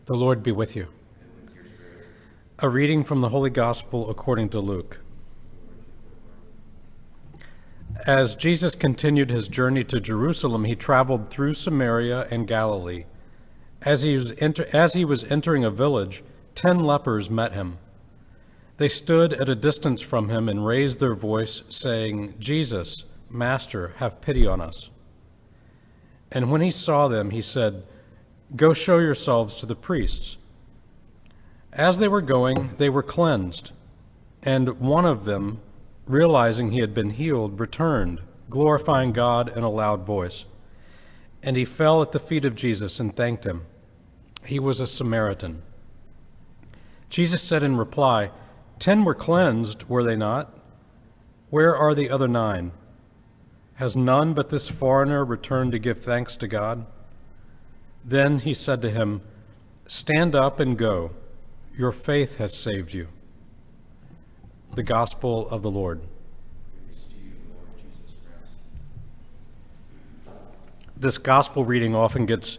The Lord be with you. A reading from the Holy Gospel according to Luke. As Jesus continued his journey to Jerusalem, he traveled through Samaria and Galilee. As he was entering a village, 10 lepers met him. They stood at a distance from him and raised their voice, saying, "Jesus, Master, have pity on us." And when he saw them, he said, "Go show yourselves to the priests." As they were going, they were cleansed, and one of them, realizing he had been healed, returned, glorifying God in a loud voice. And he fell at the feet of Jesus and thanked him. He was a Samaritan. Jesus said in reply, 10 were cleansed, were they not? Where are the other 9? Has none but this foreigner returned to give thanks to God? Then he said to him, "Stand up and go. Your faith has saved you." The Gospel of the Lord. This gospel reading often gets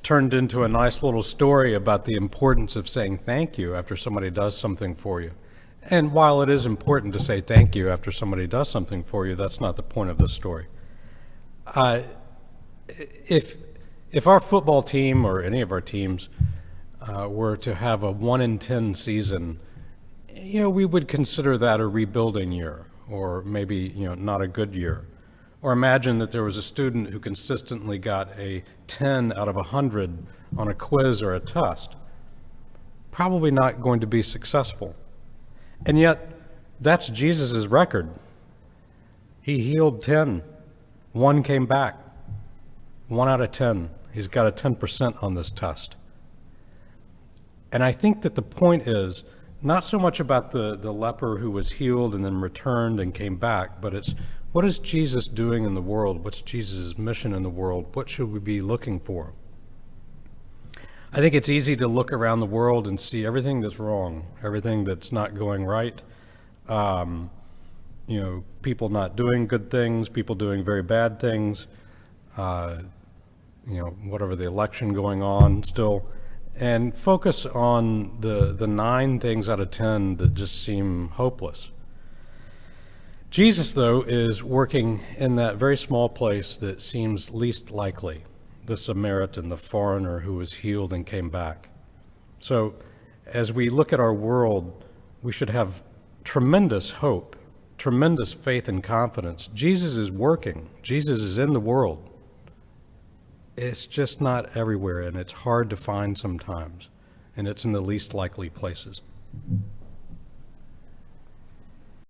turned into a nice little story about the importance of saying thank you after somebody does something for you. And while it is important to say thank you after somebody does something for you, that's not the point of this story. If our football team or any of our teams were to have a 1 in 10 season, we would consider that a rebuilding year, or maybe not a good year. Or imagine that there was a student who consistently got a 10 out of 100 on a quiz or a test. Probably not going to be successful. And yet, that's Jesus' record. He healed 10. 1 came back. 1 out of 10. He's got a 10% on this test. And I think that the point is not so much about the leper who was healed and then returned and came back, but it's what is Jesus doing in the world? What's Jesus' mission in the world? What should we be looking for? I think it's easy to look around the world and see everything that's wrong, everything that's not going right. People not doing good things, people doing very bad things, whatever the election going on still, and focus on the 9 things out of 10 that just seem hopeless. Jesus, though, is working in that very small place that seems least likely, the Samaritan, the foreigner who was healed and came back. So as we look at our world, we should have tremendous hope, tremendous faith and confidence. Jesus is working. Jesus is in the world. It's just not everywhere, and it's hard to find sometimes, and it's in the least likely places.